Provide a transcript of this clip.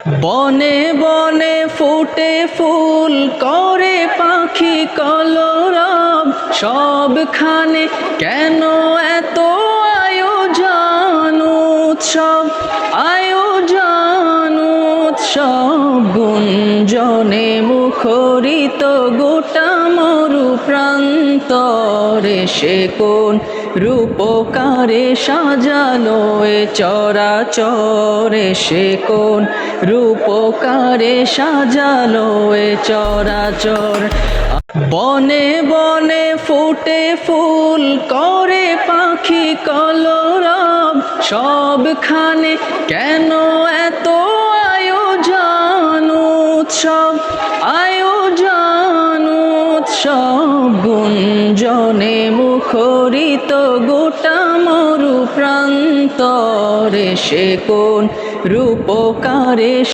বনে বনে ফুটে ফুল করে পাখি কলরব, সবখানে কেন এত আয়োজন উৎসব, আয়োজন উৎসব। গুঞ্জনে মুখরিত গোটা মরু প্রান্তরে, সে কোন রূপকারে সাজালো এ চরাচরে, সে কোন রূপকারে সাজালো এ চরাচর। বনে বনে ফুটে ফুল করে পাখি কলরব, সবখানে কেন এত আয়োজন উৎসব, আয়োজন উৎসব। গুঞ্জনে মুখরিত গোটা মরু প্রান্তরে, সে কোন রূপকারে